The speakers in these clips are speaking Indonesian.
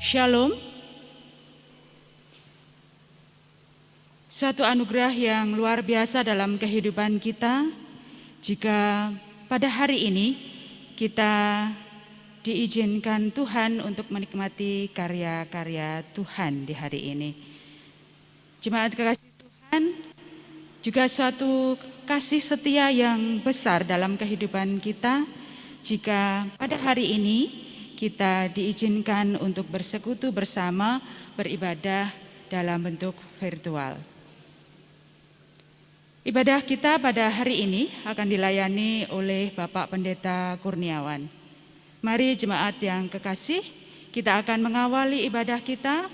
Shalom. Suatu anugerah yang luar biasa dalam kehidupan kita jika pada hari ini kita diizinkan Tuhan untuk menikmati karya-karya Tuhan di hari ini. Jemaat kekasih Tuhan, juga suatu kasih setia yang besar dalam kehidupan kita jika pada hari ini kita diizinkan untuk bersekutu bersama beribadah dalam bentuk virtual. Ibadah kita pada hari ini akan dilayani oleh Bapak Pendeta Kurniawan. Mari jemaat yang kekasih, kita akan mengawali ibadah kita.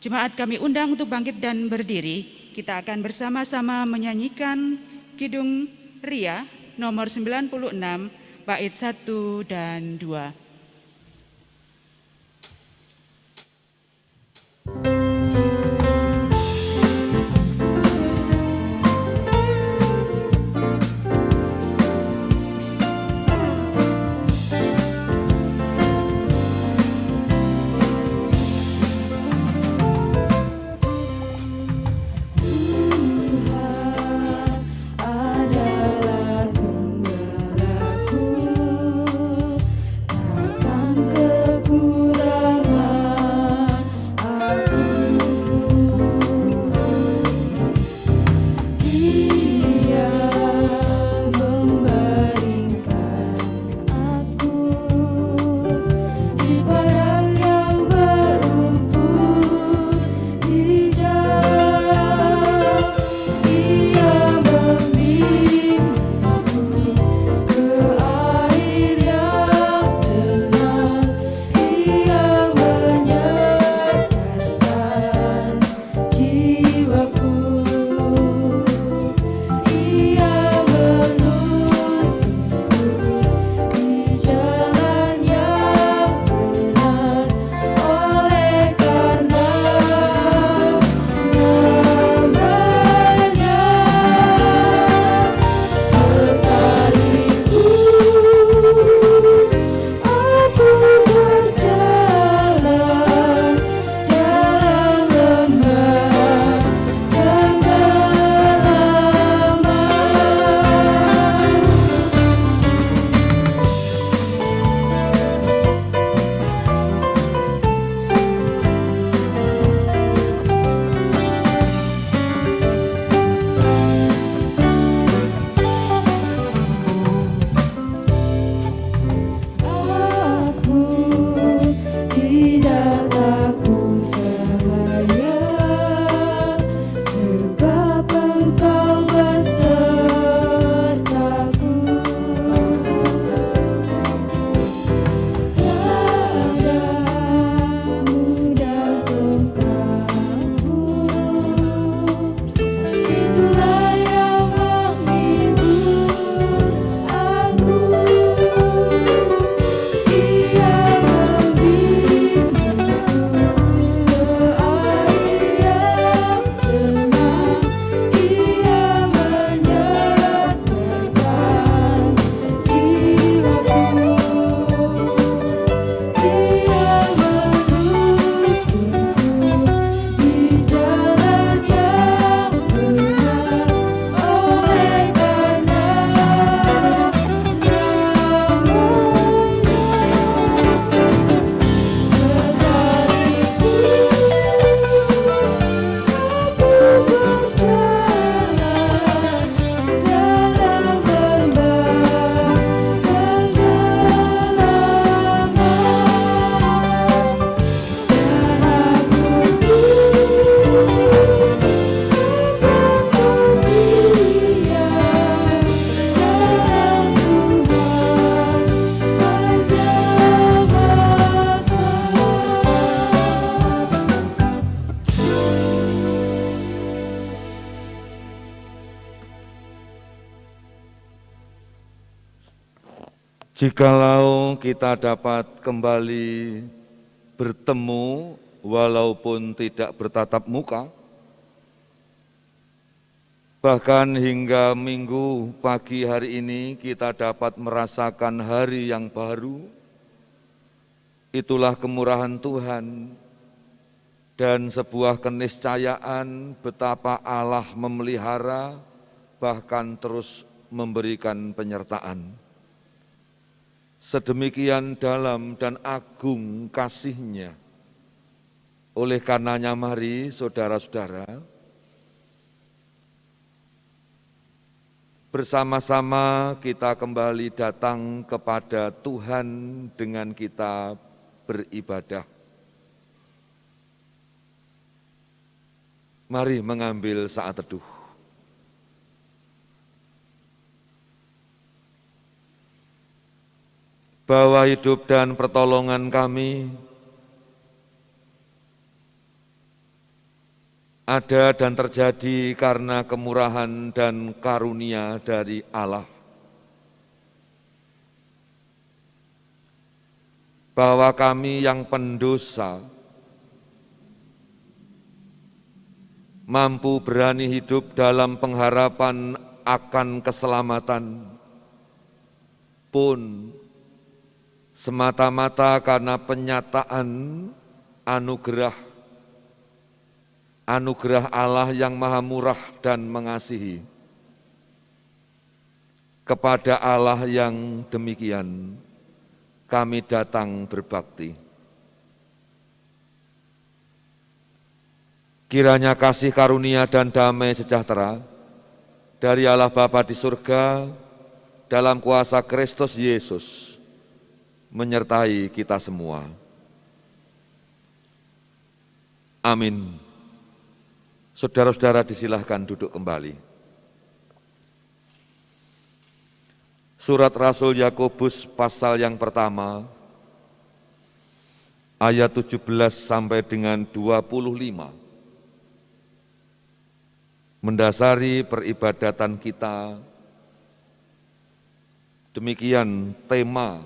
Jemaat kami undang untuk bangkit dan berdiri. Kita akan bersama-sama menyanyikan Kidung Ria nomor 96, bait 1 dan 2. Jikalau kita dapat kembali bertemu walaupun tidak bertatap muka, bahkan hingga minggu pagi hari ini kita dapat merasakan hari yang baru, Itulah kemurahan Tuhan dan sebuah keniscayaan betapa Allah memelihara bahkan terus memberikan penyertaan. Sedemikian dalam dan agung kasih-Nya. Oleh karenanya mari saudara-saudara, bersama-sama kita kembali datang kepada Tuhan dengan kita beribadah. Mari mengambil saat teduh. Bahwa hidup dan pertolongan kami ada dan terjadi karena kemurahan dan karunia dari Allah. Bahwa kami yang pendosa mampu berani hidup dalam pengharapan akan keselamatan pun semata-mata karena penyataan anugerah Allah yang maha murah dan mengasihi. Kepada Allah yang demikian, kami datang berbakti. Kiranya kasih karunia dan damai sejahtera dari Allah Bapa di surga dalam kuasa Kristus Yesus menyertai kita semua. Amin. Saudara-saudara disilahkan duduk kembali. Surat Rasul Yakobus pasal yang pertama, ayat 17 sampai dengan 25. Mendasari peribadatan kita, demikian tema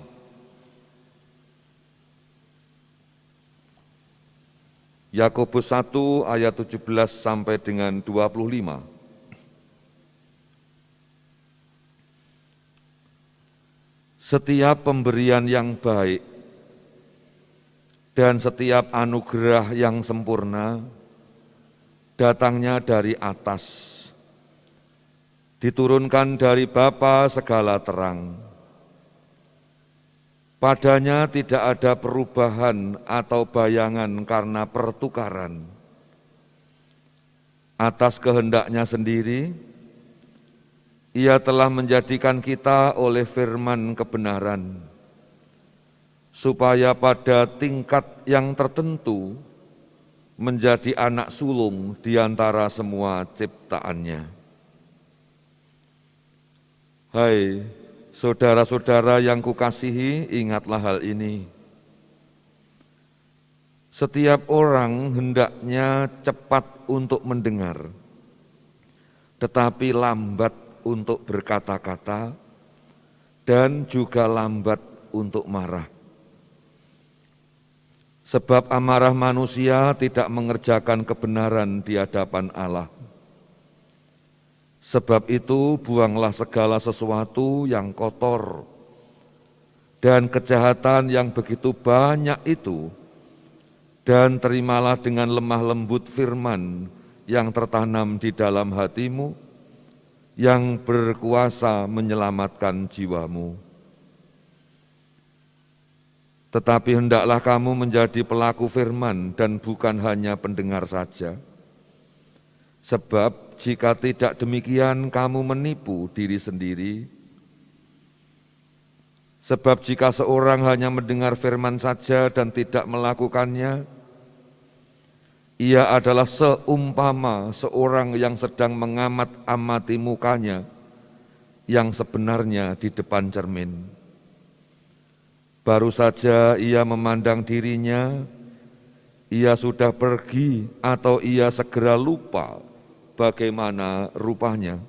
Yakobus 1 ayat 17 sampai dengan 25. Setiap pemberian yang baik dan setiap anugerah yang sempurna datangnya dari atas, diturunkan dari Bapa segala terang. Padanya tidak ada perubahan atau bayangan karena pertukaran. Atas kehendaknya sendiri, Ia telah menjadikan kita oleh firman kebenaran, supaya pada tingkat yang tertentu menjadi anak sulung di antara semua ciptaannya. Hai saudara-saudara yang kukasihi, ingatlah hal ini. Setiap orang hendaknya cepat untuk mendengar, tetapi lambat untuk berkata-kata, dan juga lambat untuk marah. Sebab amarah manusia tidak mengerjakan kebenaran di hadapan Allah. Sebab itu buanglah segala sesuatu yang kotor dan kejahatan yang begitu banyak itu, dan terimalah dengan lemah lembut firman yang tertanam di dalam hatimu, yang berkuasa menyelamatkan jiwamu. Tetapi hendaklah kamu menjadi pelaku firman dan bukan hanya pendengar saja. Sebab jika tidak demikian, kamu menipu diri sendiri. Sebab jika seorang hanya mendengar firman saja dan tidak melakukannya, ia adalah seumpama seorang yang sedang mengamat-amati mukanya yang sebenarnya di depan cermin. Baru saja ia memandang dirinya, ia sudah pergi atau ia segera lupa bagaimana rupanya.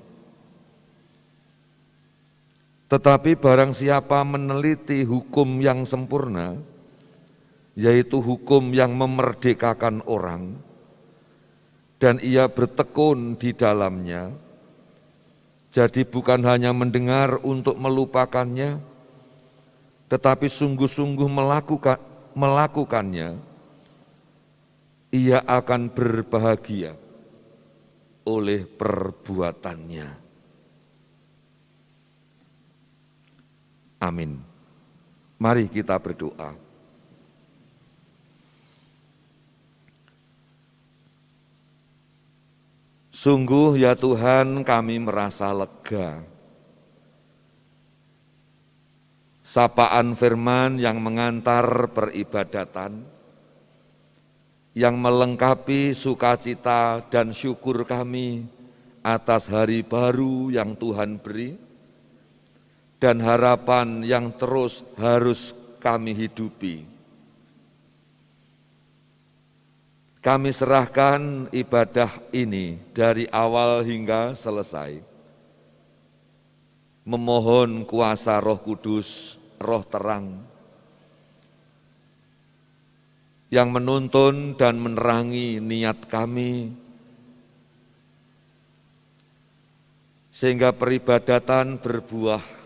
Tetapi barang siapa meneliti hukum yang sempurna, yaitu hukum yang memerdekakan orang, dan ia bertekun di dalamnya, jadi bukan hanya mendengar untuk melupakannya, tetapi sungguh-sungguh melakukannya, ia akan berbahagia oleh perbuatannya. Amin. Mari kita berdoa. Sungguh ya Tuhan, kami merasa lega. Sapaan firman yang mengantar peribadatan, yang melengkapi sukacita dan syukur kami atas hari baru yang Tuhan beri, dan harapan yang terus harus kami hidupi. Kami serahkan ibadah ini dari awal hingga selesai, memohon kuasa Roh Kudus, Roh terang, yang menuntun dan menerangi niat kami, sehingga peribadatan berbuah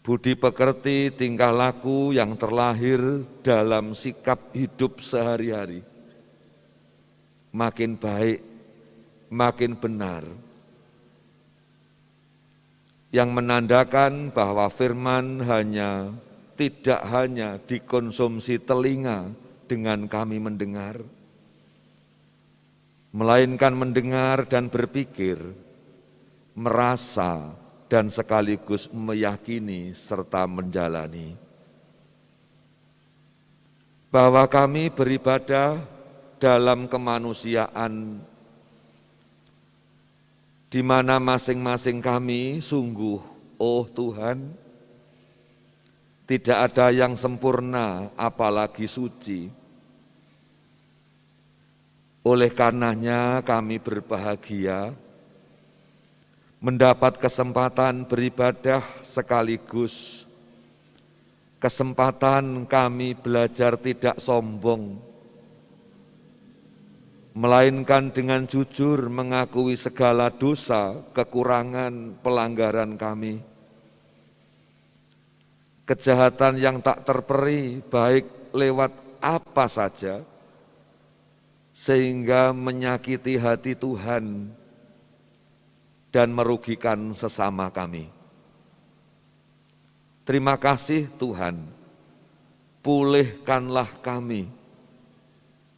budi pekerti, tingkah laku yang terlahir dalam sikap hidup sehari-hari, makin baik, makin benar, yang menandakan bahwa firman tidak hanya dikonsumsi telinga dengan kami mendengar, melainkan mendengar dan berpikir, merasa, dan sekaligus meyakini serta menjalani. Bahwa kami beribadah dalam kemanusiaan, di mana masing-masing kami sungguh, oh Tuhan, tidak ada yang sempurna apalagi suci. Oleh karenanya kami berbahagia mendapat kesempatan beribadah sekaligus kesempatan kami belajar tidak sombong, melainkan dengan jujur mengakui segala dosa, kekurangan, pelanggaran kami, kejahatan yang tak terperi baik lewat apa saja, sehingga menyakiti hati Tuhan dan merugikan sesama kami. Terima kasih Tuhan, pulihkanlah kami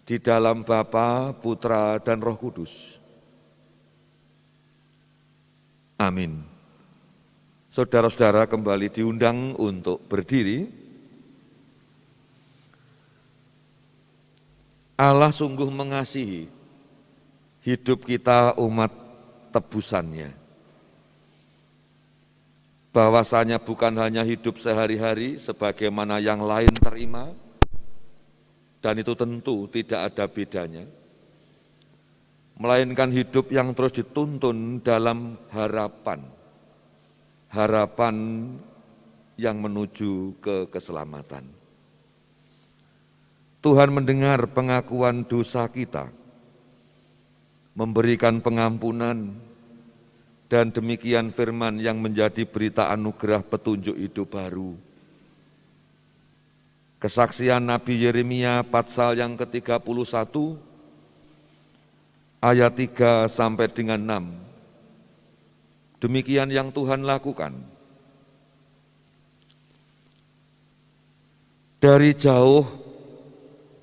di dalam Bapa, Putra, dan Roh Kudus. Amin. Saudara-saudara kembali diundang untuk berdiri. Allah sungguh mengasihi hidup kita umat tebusannya. Bahwasanya bukan hanya hidup sehari-hari sebagaimana yang lain terima, dan itu tentu tidak ada bedanya, melainkan hidup yang terus dituntun dalam harapan yang menuju ke keselamatan. Tuhan mendengar pengakuan dosa kita, memberikan pengampunan, dan demikian firman yang menjadi berita anugerah petunjuk hidup baru. Kesaksian Nabi Yeremia pasal yang ke-31 ayat 3 sampai dengan 6. Demikian yang Tuhan lakukan. Dari jauh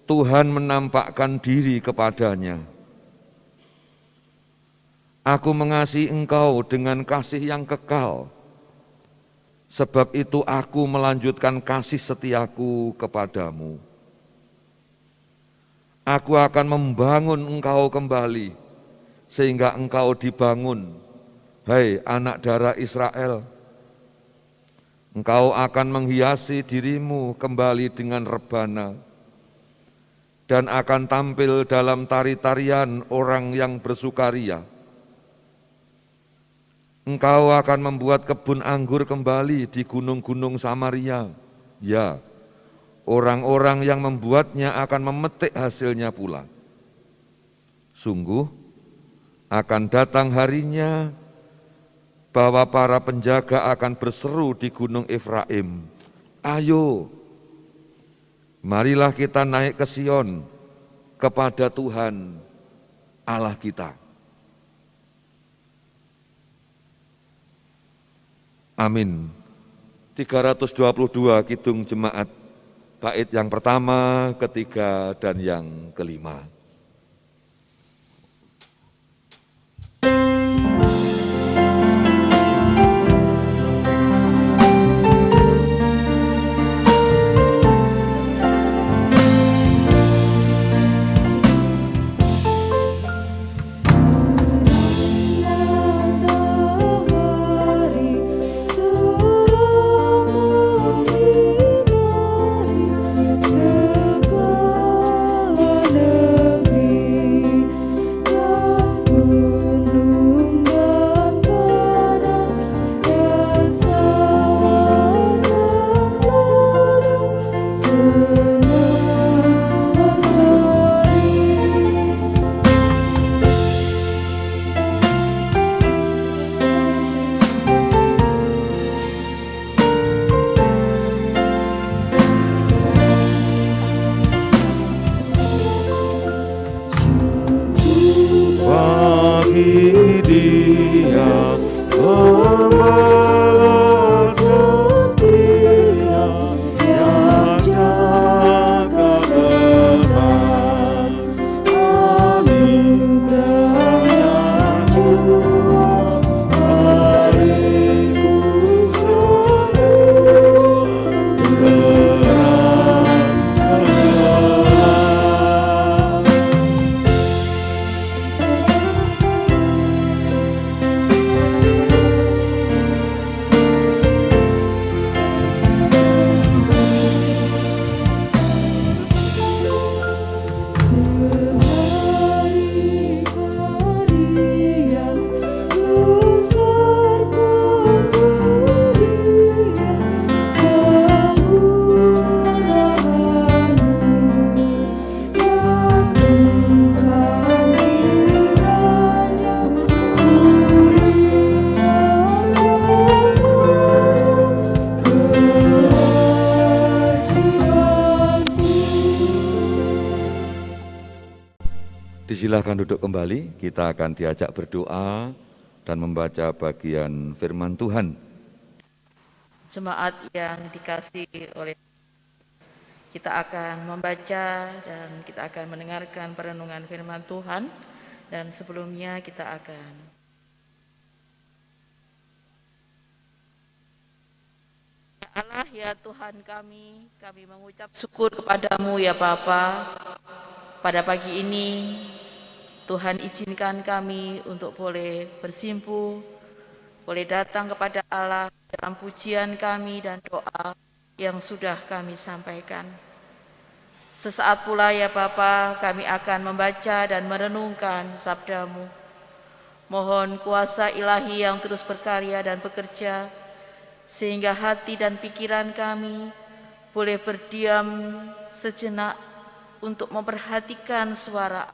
Tuhan menampakkan diri kepadanya. Aku mengasihi engkau dengan kasih yang kekal, sebab itu aku melanjutkan kasih setiaku kepadamu. Aku akan membangun engkau kembali, sehingga engkau dibangun, hai anak darah Israel. Engkau akan menghiasi dirimu kembali dengan rebana, dan akan tampil dalam tari-tarian orang yang bersukaria. Engkau akan membuat kebun anggur kembali di gunung-gunung Samaria. Ya, orang-orang yang membuatnya akan memetik hasilnya pula. Sungguh, akan datang harinya bahwa para penjaga akan berseru di gunung Efraim, Ayo, marilah kita naik ke Sion, kepada Tuhan Allah kita. Amin. 322 Kidung Jemaat, bait yang pertama, ketiga, dan yang kelima. Silakan duduk kembali, kita akan diajak berdoa dan membaca bagian firman Tuhan. Jemaat yang dikasihi oleh, kita akan membaca dan kita akan mendengarkan perenungan firman Tuhan, dan sebelumnya kita akan Allah ya Tuhan kami mengucap syukur kepadamu ya Bapa. Pada pagi ini Tuhan izinkan kami untuk boleh bersimpuh, boleh datang kepada Allah dalam pujian kami dan doa yang sudah kami sampaikan. Sesaat pula ya Bapa, kami akan membaca dan merenungkan sabda-Mu. Mohon kuasa ilahi yang terus berkarya dan bekerja, sehingga hati dan pikiran kami boleh berdiam sejenak untuk memperhatikan suara.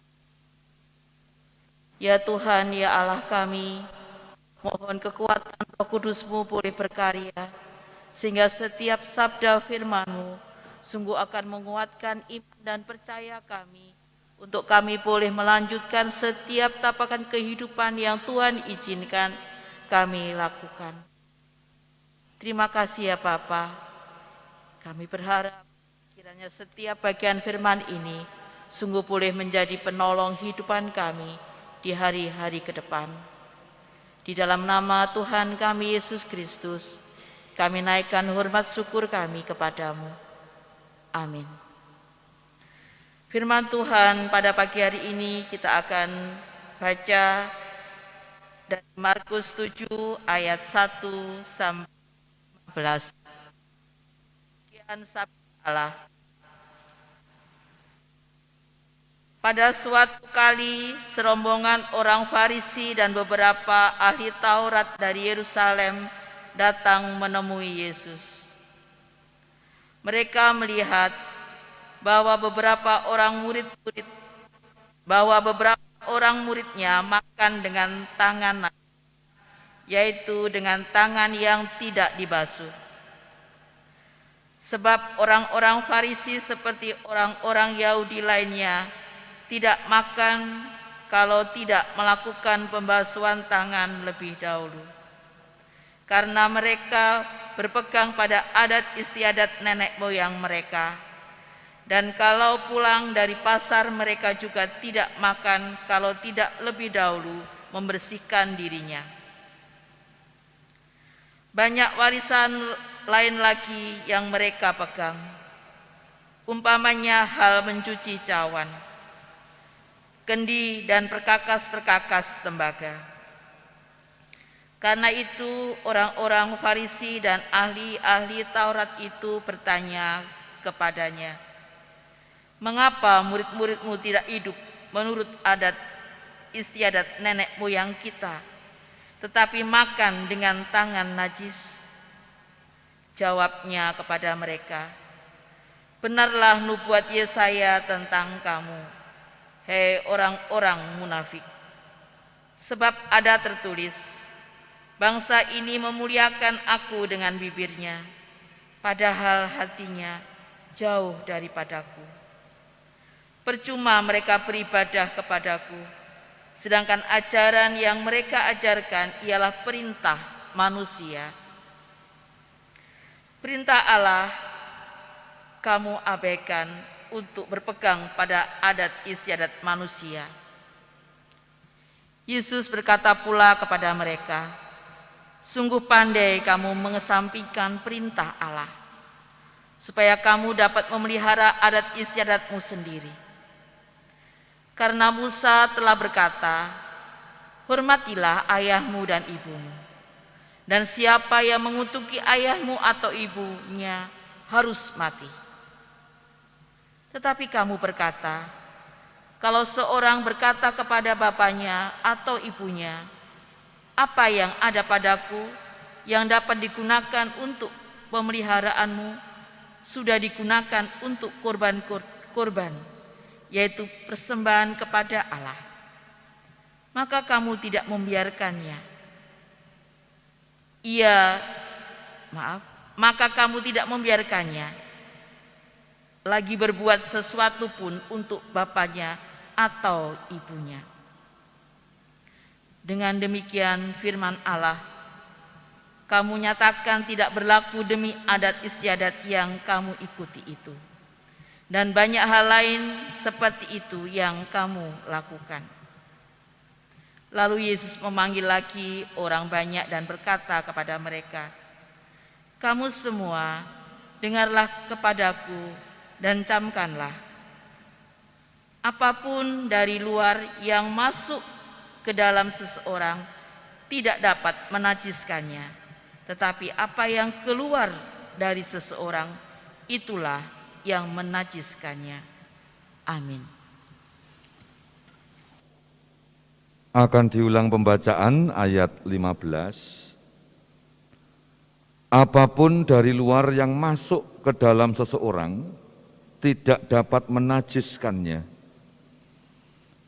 Ya Tuhan, ya Allah kami, mohon kekuatan Roh Kudus-Mu boleh berkarya, sehingga setiap sabda firman-Mu sungguh akan menguatkan iman dan percaya kami, untuk kami boleh melanjutkan setiap tapakan kehidupan yang Tuhan izinkan kami lakukan. Terima kasih ya Bapa. Kami berharap kiranya setiap bagian firman ini sungguh boleh menjadi penolong hidupan kami di hari-hari ke depan. Di dalam nama Tuhan kami Yesus Kristus, kami naikkan hormat syukur kami kepadamu. Amin. Firman Tuhan pada pagi hari ini kita akan baca dari Markus 7 ayat 1 sampai 15. Bagian sabda Allah. Pada suatu kali serombongan orang Farisi dan beberapa ahli Taurat dari Yerusalem datang menemui Yesus. Mereka melihat bahwa beberapa orang muridnya makan dengan tangan, yaitu dengan tangan yang tidak dibasuh. Sebab orang-orang Farisi seperti orang-orang Yahudi lainnya tidak makan kalau tidak melakukan pembasuhan tangan lebih dahulu. Karena mereka berpegang pada adat istiadat nenek moyang mereka. Dan kalau pulang dari pasar mereka juga tidak makan kalau tidak lebih dahulu membersihkan dirinya. Banyak warisan lain lagi yang mereka pegang, umpamanya hal mencuci cawan, kendi dan perkakas-perkakas tembaga. Karena itu orang-orang Farisi dan ahli-ahli Taurat itu bertanya kepadanya, "Mengapa murid-muridmu tidak hidup menurut adat istiadat nenek moyang kita, tetapi makan dengan tangan najis?" Jawabnya kepada mereka, "Benarlah nubuat Yesaya tentang kamu, hei orang-orang munafik. Sebab ada tertulis, bangsa ini memuliakan aku dengan bibirnya, padahal hatinya jauh daripadaku. Percuma mereka beribadah kepadaku, sedangkan ajaran yang mereka ajarkan ialah perintah manusia. Perintah Allah kamu abaikan untuk berpegang pada adat istiadat manusia." Yesus berkata pula kepada mereka, "Sungguh pandai kamu mengesampingkan perintah Allah, supaya kamu dapat memelihara adat istiadatmu sendiri. Karena Musa telah berkata, hormatilah ayahmu dan ibumu. Dan siapa yang mengutuki ayahmu atau ibunya harus mati. Tetapi kamu berkata, kalau seorang berkata kepada bapaknya atau ibunya, apa yang ada padaku yang dapat digunakan untuk pemeliharaanmu, sudah digunakan untuk korban, yaitu persembahan kepada Allah, maka kamu tidak membiarkannya. Maka kamu tidak membiarkannya lagi berbuat sesuatu pun untuk bapaknya atau ibunya. Dengan demikian firman Allah, kamu nyatakan tidak berlaku demi adat istiadat yang kamu ikuti itu. Dan banyak hal lain seperti itu yang kamu lakukan." Lalu Yesus memanggil lagi orang banyak dan berkata kepada mereka, "Kamu semua dengarlah kepadaku dan camkanlah. Apapun dari luar yang masuk ke dalam seseorang tidak dapat menajiskannya, tetapi apa yang keluar dari seseorang itulah yang menajiskannya." Amin. Akan diulang pembacaan ayat 15. Apapun dari luar yang masuk ke dalam seseorang tidak dapat menajiskannya.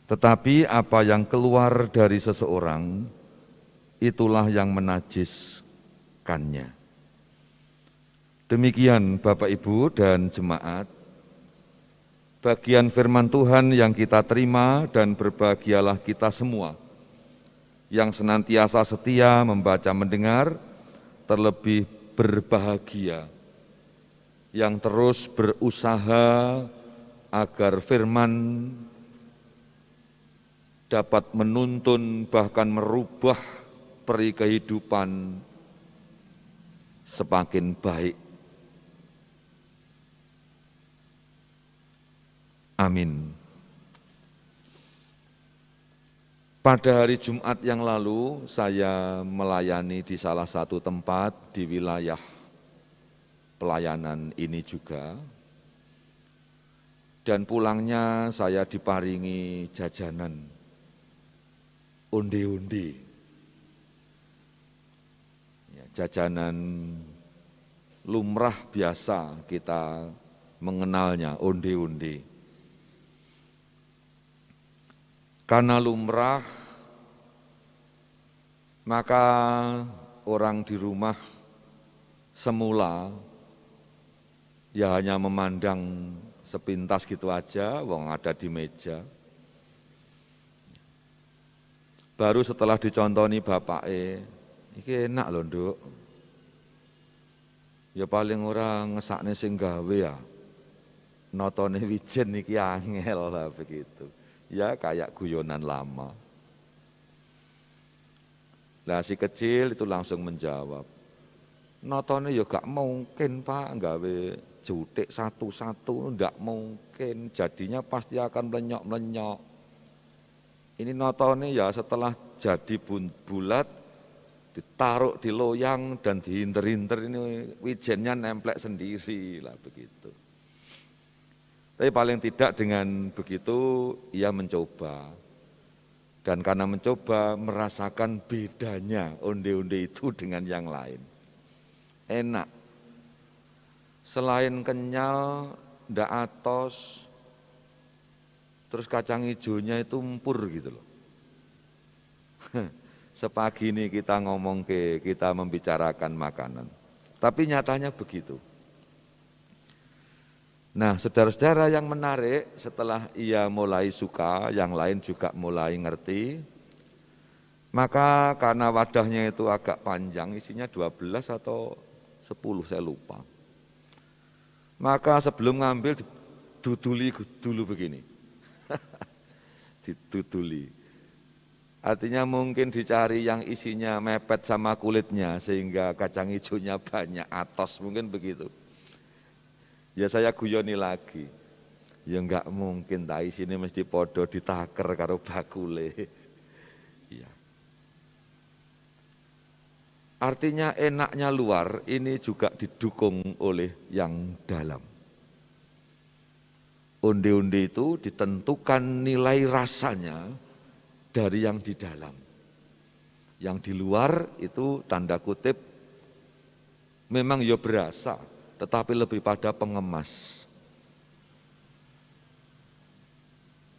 Tetapi apa yang keluar dari seseorang itulah yang menajiskannya. Demikian Bapak Ibu dan jemaat, bagian firman Tuhan yang kita terima, dan berbahagialah kita semua yang senantiasa setia membaca mendengar, terlebih berbahagia yang terus berusaha agar firman dapat menuntun bahkan merubah peri kehidupan semakin baik. Amin. Pada hari Jumat yang lalu saya melayani di salah satu tempat di wilayah pelayanan ini juga. Dan pulangnya saya diparingi jajanan, onde-onde. Ya, jajanan lumrah biasa kita mengenalnya, onde-onde. Karena lumrah, maka orang di rumah semula ya hanya memandang sepintas gitu aja, wong ada di meja. Baru setelah dicontoni bapake, iki enak lho Nduk. Ya paling ora ngesakne sing gawe ya. Notone wijen iki angel lah begitu. Ya kayak guyonan lama. Lah si kecil itu langsung menjawab, notone ya gak mungkin Pak, gawe jutik satu-satu, ndak mungkin, jadinya pasti akan melenyok-melenyok. Ini notone ya setelah jadi bulat, ditaruh di loyang dan dihinter-hinter, ini wijennya nemplek sendiri lah begitu. Tapi paling tidak dengan begitu ia mencoba. Dan karena mencoba merasakan bedanya onde-onde itu dengan yang lain. Enak. Selain kenyal, ndak atos, terus kacang hijaunya itu empur gitu loh. Sepagi ini kita kita membicarakan makanan. Tapi nyatanya begitu. Nah, saudara-saudara yang menarik, setelah ia mulai suka, yang lain juga mulai ngerti, maka karena wadahnya itu agak panjang, isinya 12 atau 10, saya lupa. Maka sebelum ngambil, diduduli dulu begini. Diduduli. Artinya mungkin dicari yang isinya mepet sama kulitnya, sehingga kacang hijaunya banyak, atos, mungkin begitu. Ya saya guyoni lagi, ya enggak mungkin tak isine mesti podo ditaker karo bakule. Ya. Artinya enaknya luar ini juga didukung oleh yang dalam. Onde-onde itu ditentukan nilai rasanya dari yang di dalam. Yang di luar itu tanda kutip memang ya berasa, tetapi lebih pada pengemas,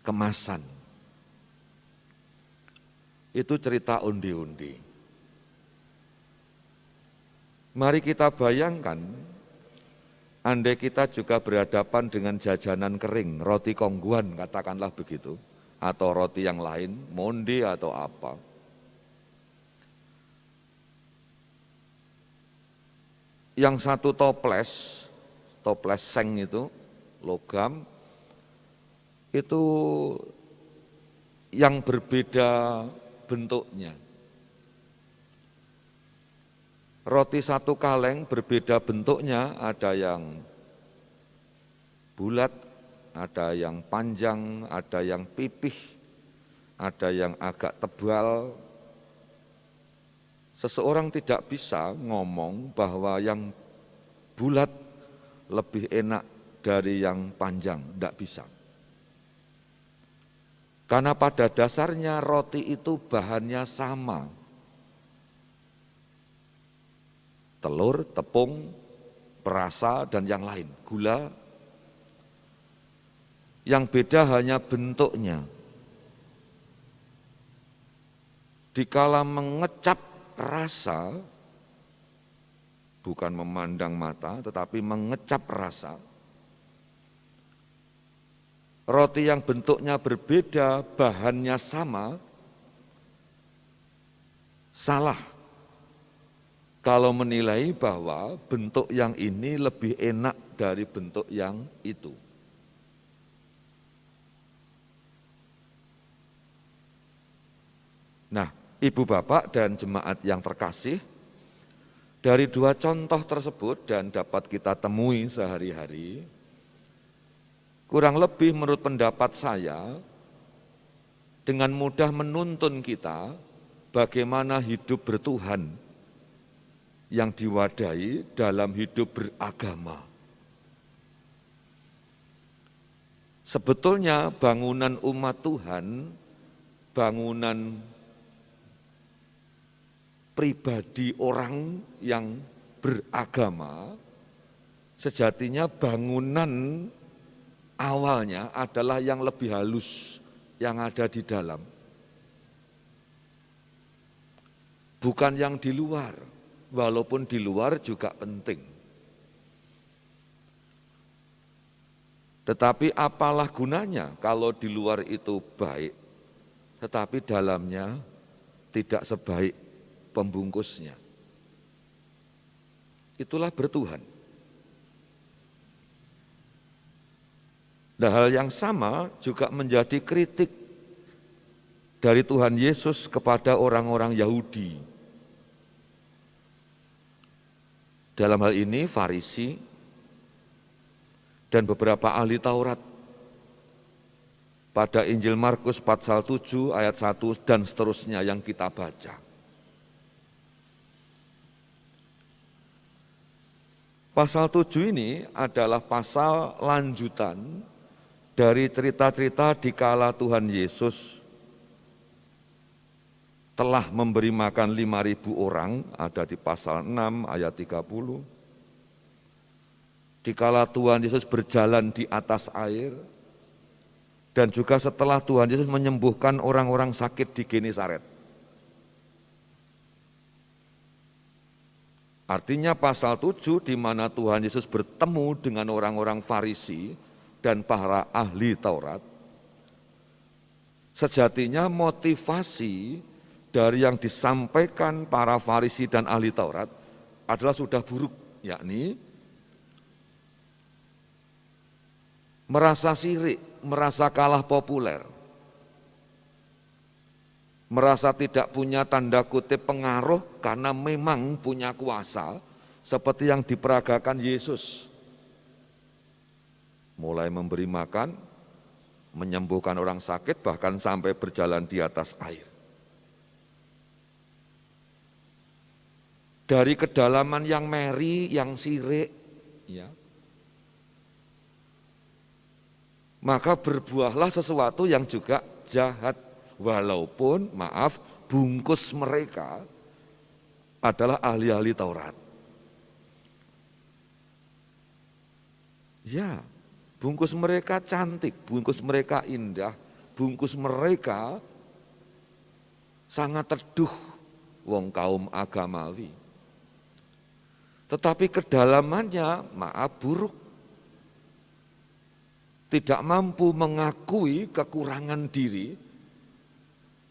kemasan. Itu cerita onde-onde. Mari kita bayangkan, andai kita juga berhadapan dengan jajanan kering, roti kongguan katakanlah begitu, atau roti yang lain, monde atau apa. Yang satu toples seng itu, logam, itu yang berbeda bentuknya. Roti satu kaleng berbeda bentuknya, ada yang bulat, ada yang panjang, ada yang pipih, ada yang agak tebal. Seseorang tidak bisa ngomong bahwa yang bulat lebih enak dari yang panjang, tidak bisa. Karena pada dasarnya roti itu bahannya sama. Telur, tepung, perasa, dan yang lain, gula. Yang beda hanya bentuknya. Dikala mengecap rasa, bukan memandang mata, tetapi mengecap rasa. Roti yang bentuknya berbeda, bahannya sama, salah kalau menilai bahwa bentuk yang ini lebih enak dari bentuk yang itu. Nah, Ibu Bapak dan jemaat yang terkasih, dari dua contoh tersebut dan dapat kita temui sehari-hari, kurang lebih menurut pendapat saya, dengan mudah menuntun kita bagaimana hidup bertuhan yang diwadahi dalam hidup beragama. Sebetulnya bangunan umat Tuhan, bangunan pribadi orang yang beragama, sejatinya bangunan awalnya adalah yang lebih halus yang ada di dalam. Bukan yang di luar, walaupun di luar juga penting. Tetapi apalah gunanya kalau di luar itu baik, tetapi dalamnya tidak sebaik pembungkusnya. Itulah bertuhan. Nah, hal yang sama juga menjadi kritik dari Tuhan Yesus kepada orang-orang Yahudi. Dalam hal ini Farisi dan beberapa ahli Taurat. Pada Injil Markus pasal 7 ayat 1 dan seterusnya yang kita baca. Pasal 7 ini adalah pasal lanjutan dari cerita-cerita di kala Tuhan Yesus telah memberi makan 5.000 orang, ada di pasal 6 ayat 30. Di kala Tuhan Yesus berjalan di atas air, dan juga setelah Tuhan Yesus menyembuhkan orang-orang sakit di Genesaret. Artinya pasal 7 di mana Tuhan Yesus bertemu dengan orang-orang Farisi dan para ahli Taurat, sejatinya motivasi dari yang disampaikan para Farisi dan ahli Taurat adalah sudah buruk, yakni merasa sirik, merasa kalah populer, merasa tidak punya tanda kutip pengaruh karena memang punya kuasa seperti yang diperagakan Yesus. Mulai memberi makan, menyembuhkan orang sakit, bahkan sampai berjalan di atas air. Dari kedalaman yang meri, yang sirik, ya, maka berbuahlah sesuatu yang juga jahat. Walaupun, maaf, bungkus mereka adalah ahli-ahli Taurat. Ya, bungkus mereka cantik, bungkus mereka indah, bungkus mereka sangat teduh, wong kaum agamawi. Tetapi kedalamannya, maaf, buruk. Tidak mampu mengakui kekurangan diri,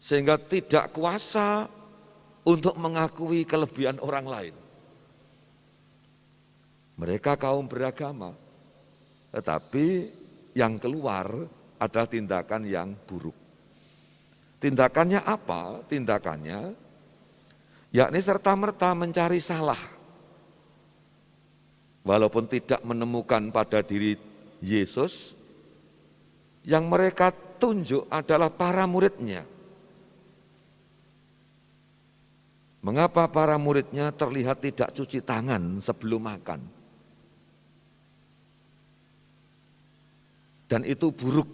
sehingga tidak kuasa untuk mengakui kelebihan orang lain. Mereka kaum beragama, tetapi yang keluar adalah tindakan yang buruk. Tindakannya apa? Tindakannya yakni serta-merta mencari salah. Walaupun tidak menemukan pada diri Yesus, yang mereka tunjuk adalah para muridnya. Mengapa para muridnya terlihat tidak cuci tangan sebelum makan? Dan itu buruk,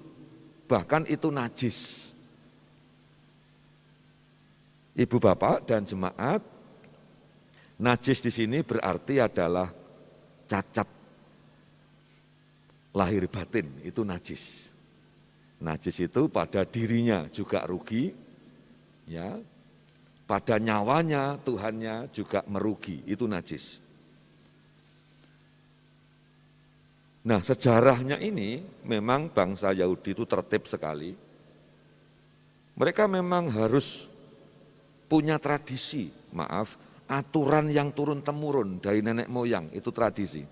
bahkan itu najis. Ibu bapak dan jemaat, najis di sini berarti adalah cacat lahir batin, itu najis. Najis itu pada dirinya juga rugi, ya. Pada nyawanya Tuhannya juga merugi, itu najis. Nah, sejarahnya ini memang bangsa Yahudi itu tertib sekali. Mereka memang harus punya tradisi, maaf, aturan yang turun-temurun dari nenek moyang, itu tradisi.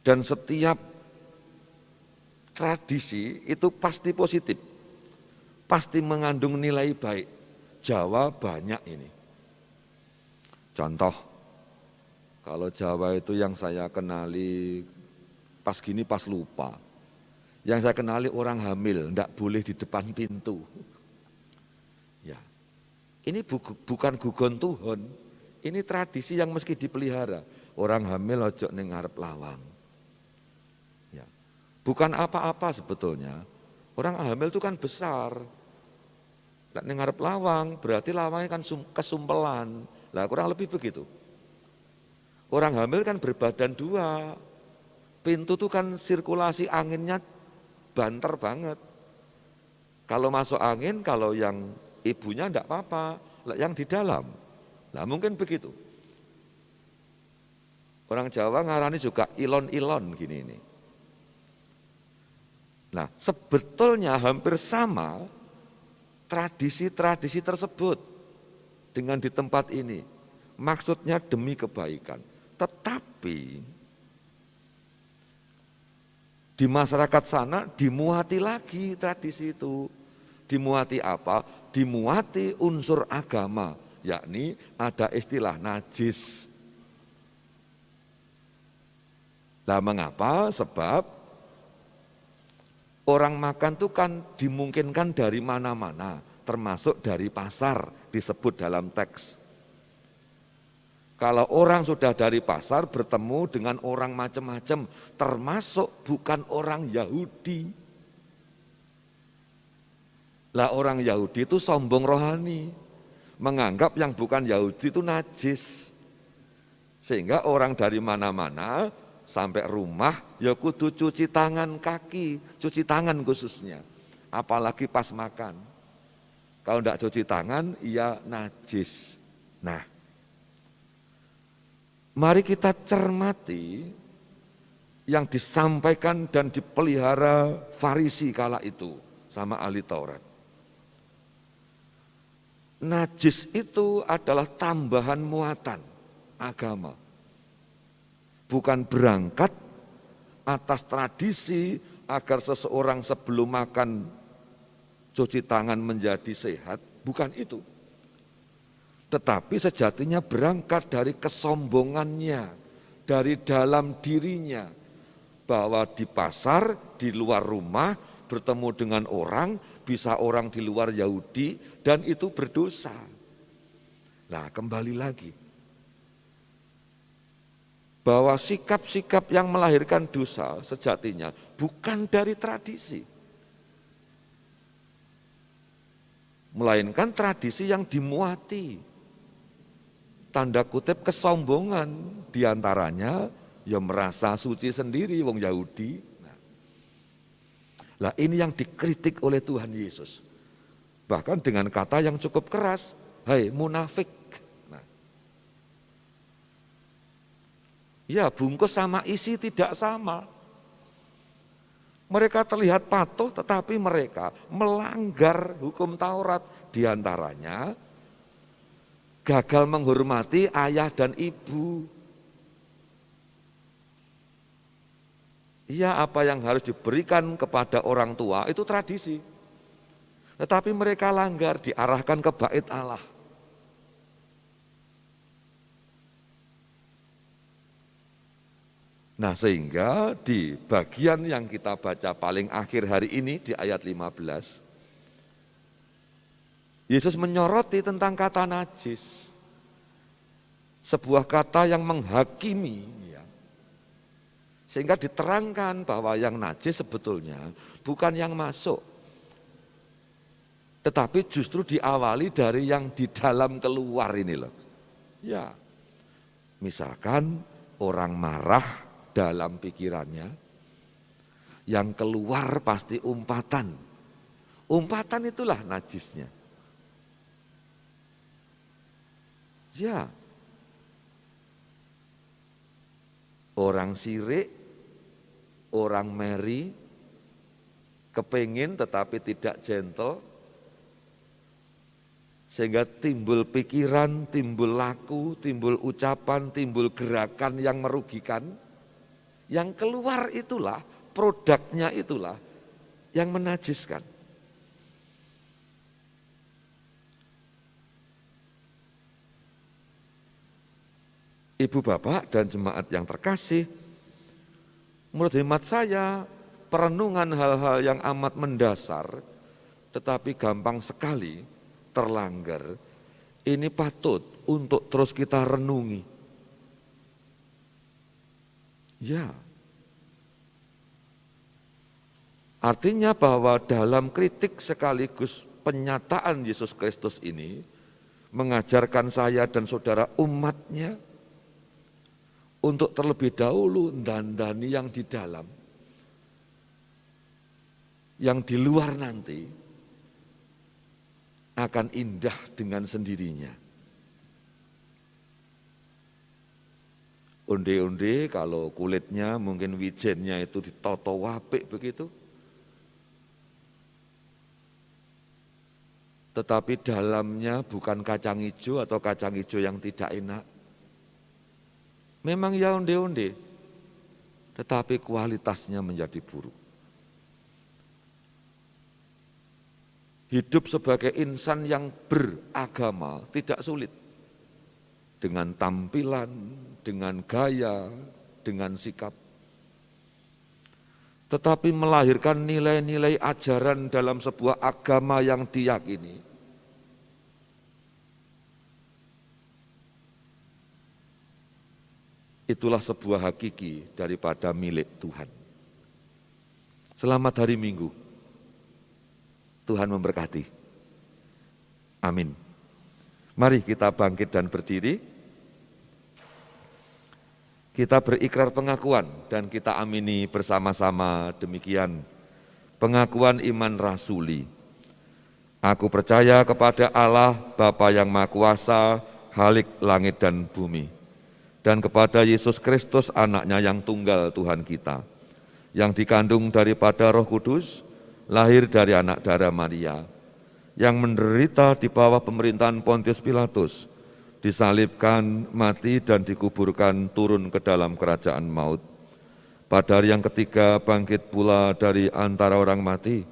Dan setiap tradisi itu pasti positif, pasti mengandung nilai baik. Jawa banyak ini. Contoh, kalau Jawa itu yang saya kenali pas gini pas lupa. Yang saya kenali orang hamil, enggak boleh di depan pintu. Ya, ini bukan gugon Tuhan, ini tradisi yang mesti dipelihara. Orang hamil ojo ning ngarep lawang. Ya, bukan apa-apa sebetulnya. Orang hamil itu kan besar. Nek ning ngarep lawang, berarti lawangnya kan kesumpelan. Lah kurang lebih begitu. Orang hamil kan berbadan dua. Pintu itu kan sirkulasi anginnya banter banget. Kalau masuk angin, kalau yang ibunya enggak apa-apa, yang di dalam. Lah mungkin begitu. Orang Jawa ngarani juga ilon-ilon gini ini. Nah, sebetulnya hampir sama tradisi-tradisi tersebut dengan di tempat ini. Maksudnya demi kebaikan. Tetapi di masyarakat sana dimuati lagi tradisi itu. Dimuati apa? Dimuati unsur agama, yakni ada istilah najis. Nah, mengapa? Sebab orang makan itu kan dimungkinkan dari mana-mana, termasuk dari pasar disebut dalam teks. Kalau orang sudah dari pasar bertemu dengan orang macam-macam, termasuk bukan orang Yahudi. Lah orang Yahudi itu sombong rohani, menganggap yang bukan Yahudi itu najis. Sehingga orang dari mana-mana sampai rumah ya kudu cuci tangan kaki, cuci tangan khususnya. Apalagi pas makan. Kalau tidak cuci tangan, ia najis. Nah, mari kita cermati yang disampaikan dan dipelihara Farisi kala itu sama ahli Taurat. Najis itu adalah tambahan muatan agama. Bukan berangkat atas tradisi agar seseorang sebelum makan cuci tangan menjadi sehat, bukan itu. Tetapi sejatinya berangkat dari kesombongannya, dari dalam dirinya, bahwa di pasar, di luar rumah, bertemu dengan orang, bisa orang di luar Yahudi, dan itu berdosa. Nah, kembali lagi, bahwa sikap-sikap yang melahirkan dosa sejatinya bukan dari tradisi, melainkan tradisi yang dimuati, tanda kutip kesombongan diantaranya, ya merasa suci sendiri wong Yahudi. Nah, ini yang dikritik oleh Tuhan Yesus. Bahkan dengan kata yang cukup keras, hai munafik. Nah, ya bungkus sama isi tidak sama. Mereka terlihat patuh tetapi mereka melanggar hukum Taurat. Diantaranya gagal menghormati ayah dan ibu. Ya, apa yang harus diberikan kepada orang tua itu tradisi. Tetapi mereka langgar, diarahkan ke bait Allah. Nah, sehingga di bagian yang kita baca paling akhir hari ini di ayat 15, Yesus menyoroti tentang kata najis. Sebuah kata yang menghakimi. Sehingga diterangkan bahwa yang najis sebetulnya bukan yang masuk. Tetapi justru diawali dari yang di dalam keluar ini loh. Ya, misalkan orang marah dalam pikirannya, yang keluar pasti umpatan. Umpatan itulah najisnya. Ya, orang sirik, orang meri, kepingin tetapi tidak gentle, sehingga timbul pikiran, timbul laku, timbul ucapan, timbul gerakan yang merugikan. Yang keluar itulah, produknya itulah yang menajiskan. Ibu bapak dan jemaat yang terkasih, menurut hemat saya, perenungan hal-hal yang amat mendasar, tetapi gampang sekali terlanggar, ini patut untuk terus kita renungi. Ya, artinya bahwa dalam kritik sekaligus penyataan Yesus Kristus ini, mengajarkan saya dan saudara umatnya, untuk terlebih dahulu dandani yang di dalam. Yang di luar nanti akan indah dengan sendirinya. Onde-onde kalau kulitnya mungkin wijennya itu ditoto wapik begitu, tetapi dalamnya bukan kacang hijau atau kacang hijau yang tidak enak. Memang ya onde-onde, tetapi kualitasnya menjadi buruk. Hidup sebagai insan yang beragama tidak sulit. Dengan tampilan, dengan gaya, dengan sikap. Tetapi melahirkan nilai-nilai ajaran dalam sebuah agama yang diyakini. Itulah sebuah hakiki daripada milik Tuhan. Selamat hari Minggu. Tuhan memberkati. Amin. Mari kita bangkit dan berdiri. Kita berikrar pengakuan dan kita amini bersama-sama demikian. Pengakuan iman rasuli. Aku percaya kepada Allah Bapa yang Maha Kuasa, Khalik langit dan bumi. Dan kepada Yesus Kristus anaknya yang tunggal Tuhan kita, yang dikandung daripada Roh Kudus, lahir dari anak darah Maria, yang menderita di bawah pemerintahan Pontius Pilatus, disalibkan, mati dan dikuburkan turun ke dalam kerajaan maut. Pada hari yang ketiga bangkit pula dari antara orang mati,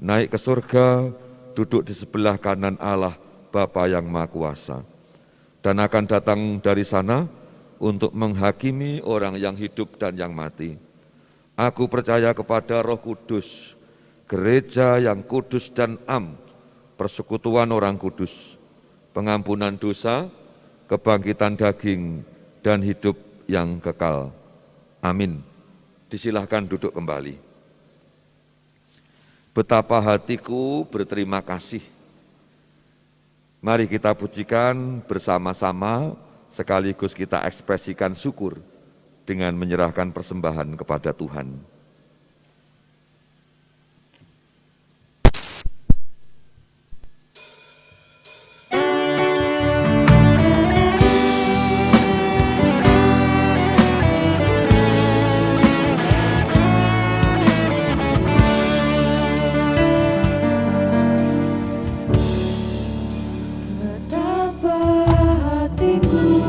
naik ke surga, duduk di sebelah kanan Allah Bapa yang Maha Kuasa, dan akan datang dari sana untuk menghakimi orang yang hidup dan yang mati. Aku percaya kepada Roh Kudus, gereja yang kudus dan am, persekutuan orang kudus, pengampunan dosa, kebangkitan daging, dan hidup yang kekal. Amin. Disilahkan duduk kembali. Betapa hatiku berterima kasih. Mari kita pujikan bersama-sama, sekaligus kita ekspresikan syukur dengan menyerahkan persembahan kepada Tuhan. Betapa hatiku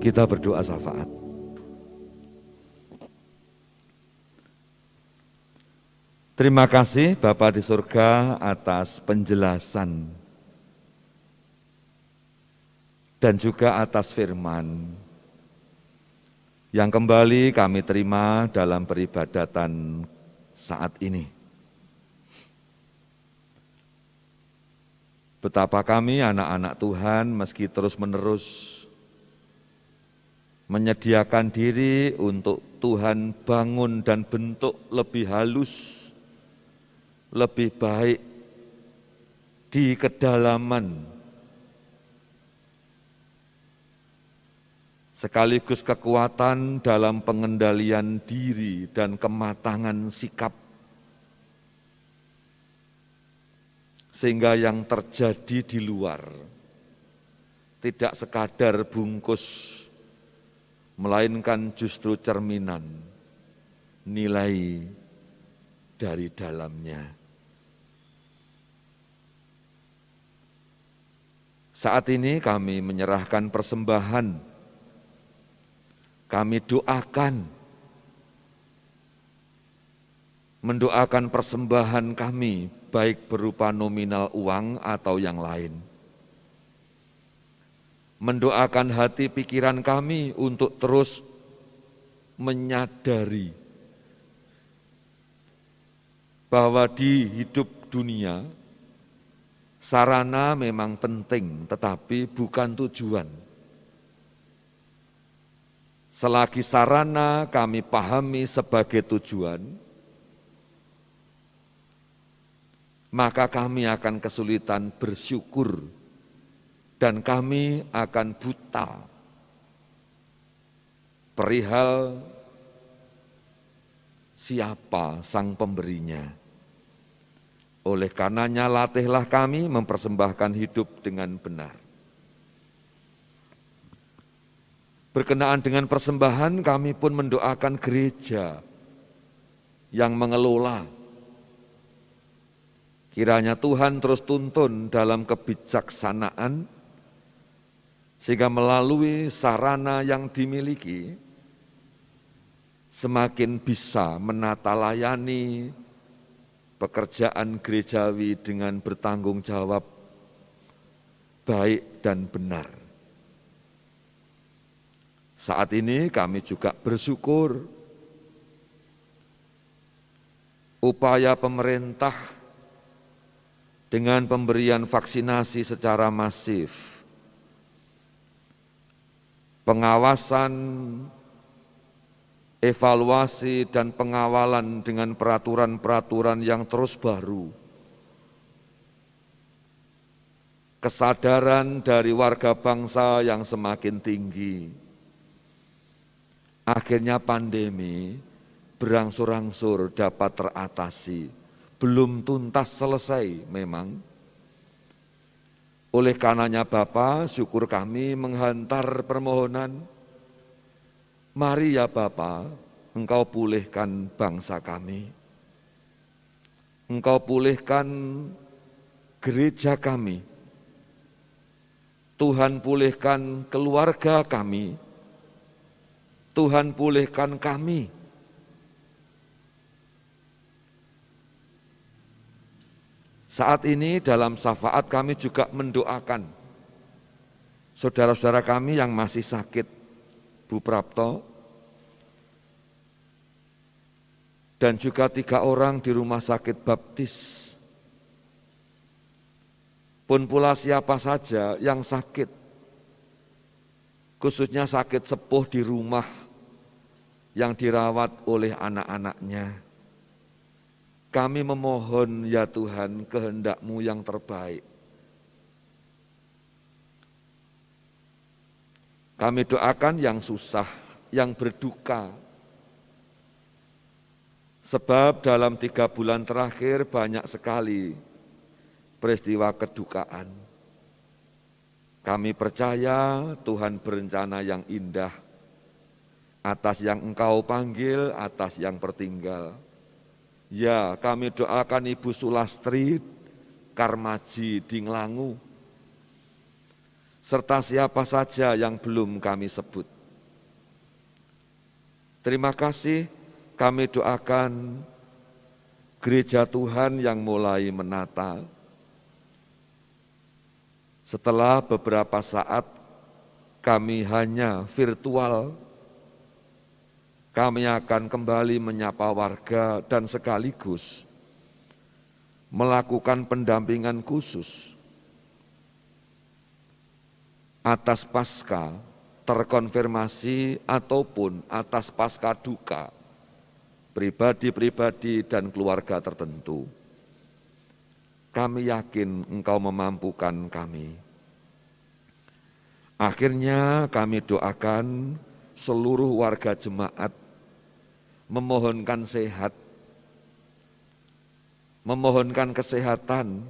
Kita berdoa syafaat. Terima kasih Bapa di surga atas penjelasan dan juga atas firman yang kembali kami terima dalam peribadatan saat ini. Betapa kami anak-anak Tuhan meski terus-menerus menyediakan diri untuk Tuhan bangun dan bentuk lebih halus, lebih baik di kedalaman, sekaligus kekuatan dalam pengendalian diri dan kematangan sikap, sehingga yang terjadi di luar tidak sekadar bungkus, melainkan justru cerminan nilai dari dalamnya. Saat ini kami menyerahkan persembahan, kami mendoakan persembahan kami, baik berupa nominal uang atau yang lain. Mendoakan hati pikiran kami untuk terus menyadari bahwa di hidup dunia sarana memang penting tetapi bukan tujuan. Selagi sarana kami pahami sebagai tujuan, maka kami akan kesulitan bersyukur dan kami akan buta perihal siapa sang pemberinya. Oleh karenanya latihlah kami mempersembahkan hidup dengan benar. Berkenaan dengan persembahan kami pun mendoakan gereja yang mengelola. Kiranya Tuhan terus tuntun dalam kebijaksanaan, sehingga melalui sarana yang dimiliki, semakin bisa menata layani pekerjaan gerejawi dengan bertanggung jawab baik dan benar. Saat ini kami juga bersyukur upaya pemerintah dengan pemberian vaksinasi secara masif, pengawasan, evaluasi dan pengawalan dengan peraturan-peraturan yang terus baru, kesadaran dari warga bangsa yang semakin tinggi. Akhirnya pandemi berangsur-angsur dapat teratasi, belum tuntas selesai memang. Oleh karenanya Bapa, syukur kami menghantar permohonan, mari ya Bapa, Engkau pulihkan bangsa kami. Engkau pulihkan gereja kami. Tuhan pulihkan keluarga kami. Tuhan pulihkan kami. Saat ini dalam syafaat kami juga mendoakan saudara-saudara kami yang masih sakit, Bu Prapto, dan juga 3 orang di rumah sakit baptis. Pun pula siapa saja yang sakit, khususnya sakit sepuh di rumah yang dirawat oleh anak-anaknya. Kami memohon ya Tuhan kehendak-Mu yang terbaik. Kami doakan yang susah, yang berduka. Sebab dalam 3 bulan terakhir banyak sekali peristiwa kedukaan. Kami percaya Tuhan berencana yang indah atas yang Engkau panggil, atas yang tertinggal. Ya, kami doakan Ibu Sulastri Karmaji di Nglangu, serta siapa saja yang belum kami sebut. Terima kasih, kami doakan gereja Tuhan yang mulai menata. Setelah beberapa saat kami hanya virtual, kami akan kembali menyapa warga dan sekaligus melakukan pendampingan khusus atas pasca terkonfirmasi ataupun atas pasca duka pribadi-pribadi dan keluarga tertentu. Kami yakin Engkau memampukan kami. Akhirnya kami doakan seluruh warga jemaat memohonkan sehat, memohonkan kesehatan,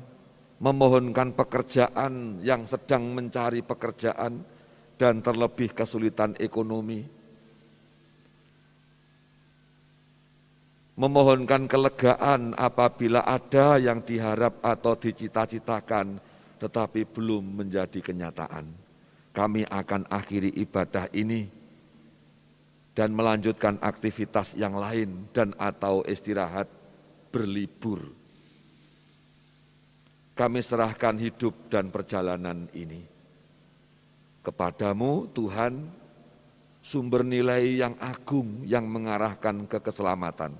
memohonkan pekerjaan yang sedang mencari pekerjaan dan terlebih kesulitan ekonomi. Memohonkan kelegaan apabila ada yang diharap atau dicita-citakan tetapi belum menjadi kenyataan. Kami akan akhiri ibadah ini dan melanjutkan aktivitas yang lain dan atau istirahat berlibur. Kami serahkan hidup dan perjalanan ini kepadamu Tuhan, sumber nilai yang agung yang mengarahkan ke keselamatan.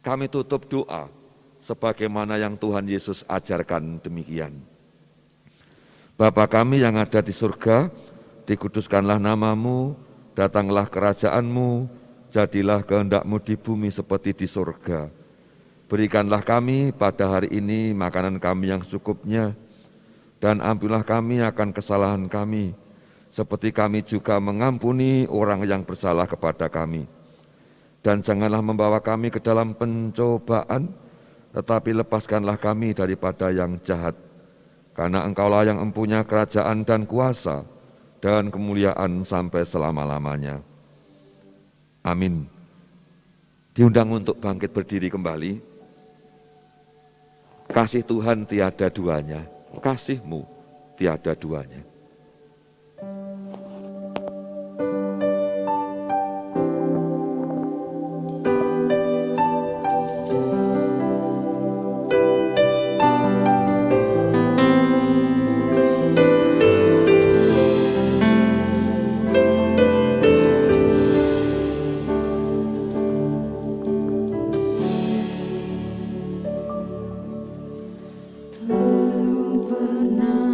Kami tutup doa sebagaimana yang Tuhan Yesus ajarkan demikian. Bapa kami yang ada di surga, dikuduskanlah namamu, datanglah kerajaanmu, jadilah kehendak-Mu di bumi seperti di surga. Berikanlah kami pada hari ini makanan kami yang secukupnya, dan ampunilah kami akan kesalahan kami, seperti kami juga mengampuni orang yang bersalah kepada kami. Dan janganlah membawa kami ke dalam pencobaan, tetapi lepaskanlah kami daripada yang jahat. Karena Engkaulah yang mempunyai kerajaan dan kuasa, dan kemuliaan sampai selama-lamanya. Amin. Diundang untuk bangkit berdiri kembali. Kasih Tuhan tiada duanya, kasih-Mu tiada duanya. Pernah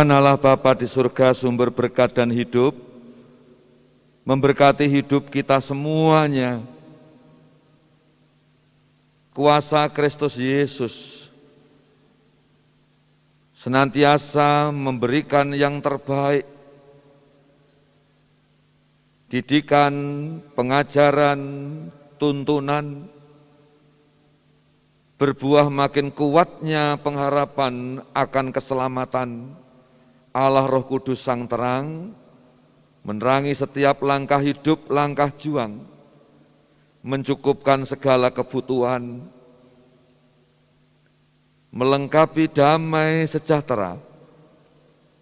Tuhan Allah Bapa di surga, sumber berkat dan hidup, memberkati hidup kita semuanya. Kuasa Kristus Yesus senantiasa memberikan yang terbaik, didikan, pengajaran, tuntunan, berbuah makin kuatnya pengharapan akan keselamatan. Allah Roh Kudus Sang Terang menerangi setiap langkah hidup, langkah juang, mencukupkan segala kebutuhan, melengkapi damai sejahtera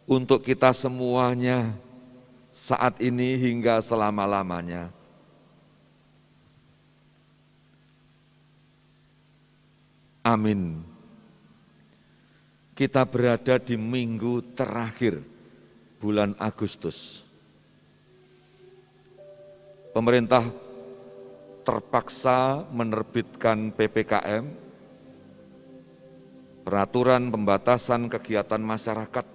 untuk kita semuanya saat ini hingga selama-lamanya. Amin. Kita berada di minggu terakhir bulan Agustus. Pemerintah terpaksa menerbitkan PPKM, peraturan pembatasan kegiatan masyarakat.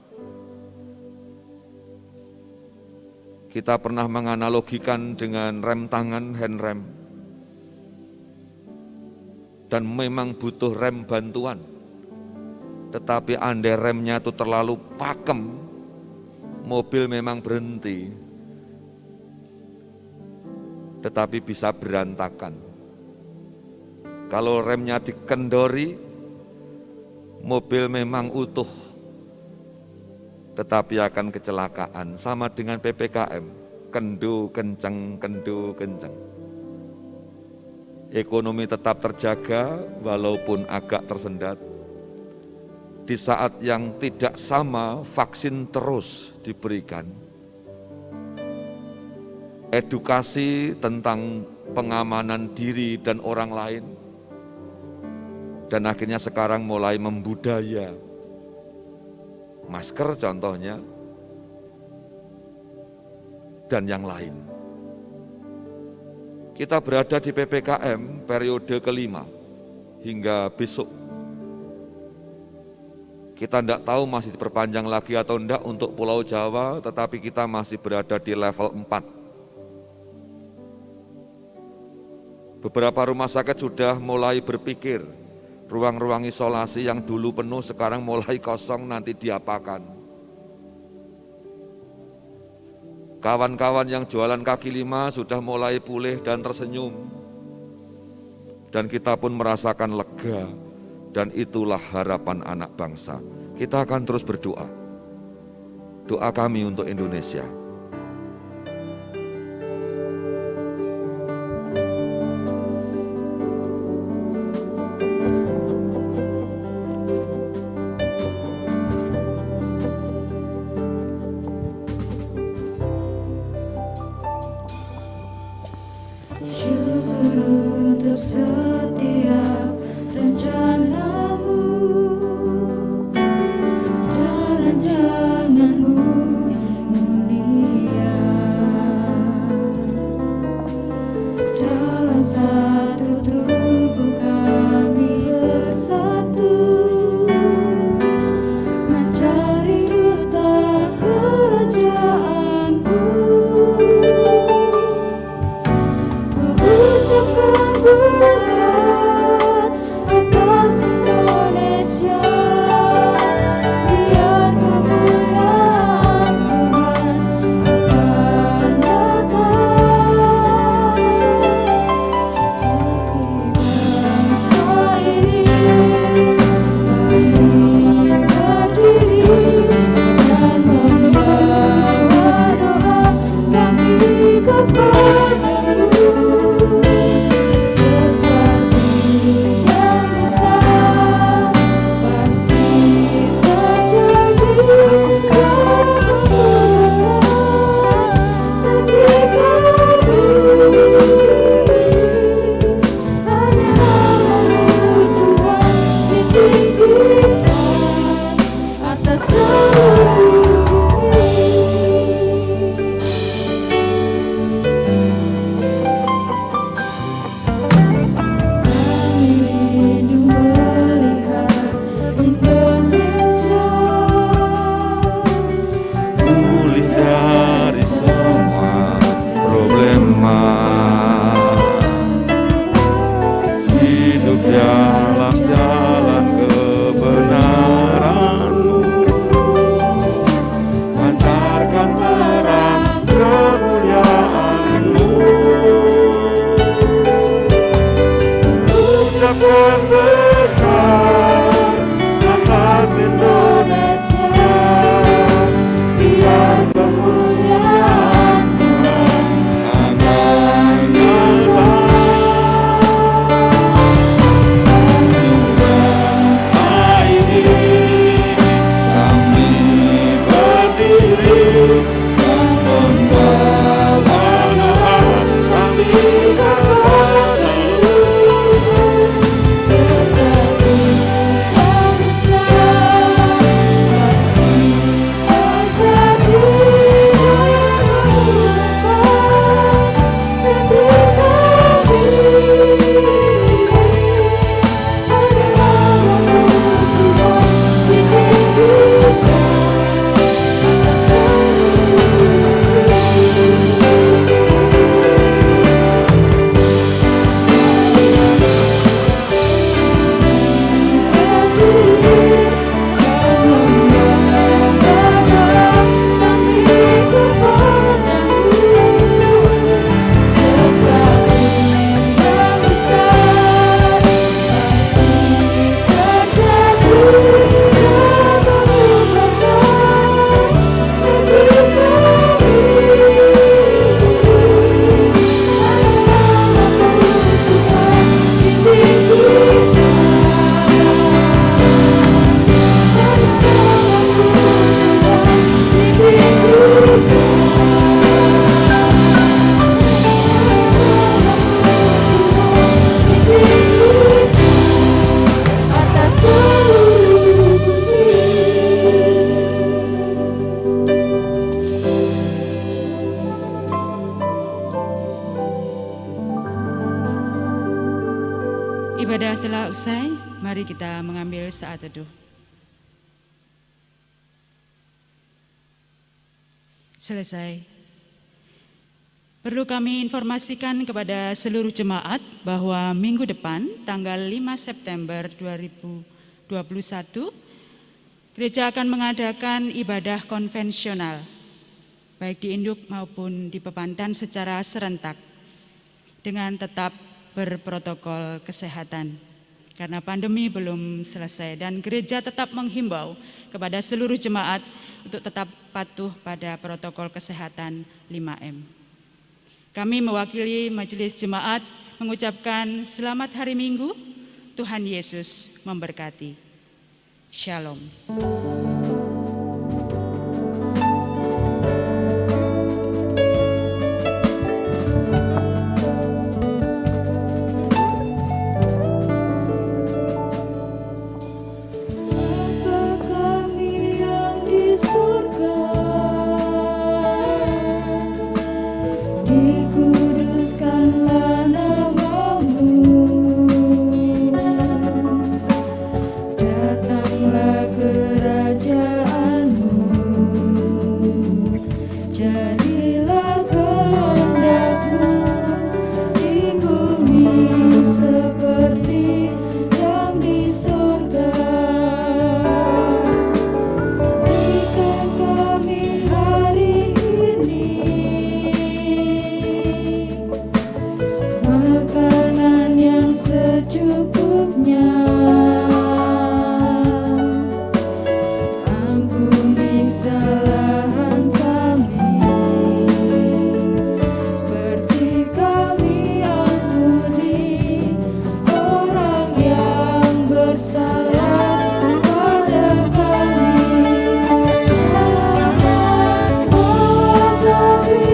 Kita pernah menganalogikan dengan rem tangan, hand rem, dan memang butuh rem bantuan. Tetapi andai remnya itu terlalu pakem, mobil memang berhenti, tetapi bisa berantakan. Kalau remnya dikendori, mobil memang utuh, tetapi akan kecelakaan. Sama dengan PPKM, kendu kenceng. Ekonomi tetap terjaga walaupun agak tersendat. Di saat yang tidak sama, vaksin terus diberikan. Edukasi tentang pengamanan diri dan orang lain, dan akhirnya sekarang mulai membudaya. Masker contohnya, dan yang lain. Kita berada di PPKM periode kelima hingga besok. Kita tidak tahu masih diperpanjang lagi atau tidak untuk Pulau Jawa, tetapi kita masih berada di level 4. Beberapa rumah sakit sudah mulai berpikir, ruang-ruang isolasi yang dulu penuh sekarang mulai kosong, nanti diapakan. Kawan-kawan yang jualan kaki lima sudah mulai pulih dan tersenyum. Dan kita pun merasakan lega, dan itulah harapan anak bangsa. Kita akan terus berdoa. Doa kami untuk Indonesia. Setiap rencanamu dan rancanganmu yang mulia, dalam satu tubuh kami bersatu, mencari duta kerajaanmu, mengucapkan berkat Ibadah telah usai, mari kita mengambil saat teduh. Selesai. Perlu kami informasikan kepada seluruh jemaat bahwa minggu depan, tanggal 5 September 2021, gereja akan mengadakan ibadah konvensional, baik di induk maupun di Pepandan secara serentak, dengan tetap berprotokol kesehatan. Karena pandemi belum selesai dan gereja tetap menghimbau kepada seluruh jemaat untuk tetap patuh pada protokol kesehatan 5M. Kami mewakili Majelis Jemaat mengucapkan selamat hari Minggu, Tuhan Yesus memberkati. Shalom. Dikuduskanlah namamu, datanglah kerajaanmu, jadilah kehendakmu di bumi seperti yang di surga. Berikan kami hari makanan yang secukupnya, ampuni kesalahan kami, seperti kami ampuni orang yang bersalah pada kami. Jangan bawa kami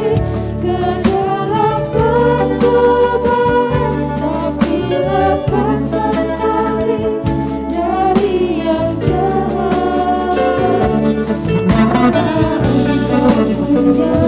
ke dalam pencobaan, tapi lepaskan kami dari yang jahat. Karena Engkau punya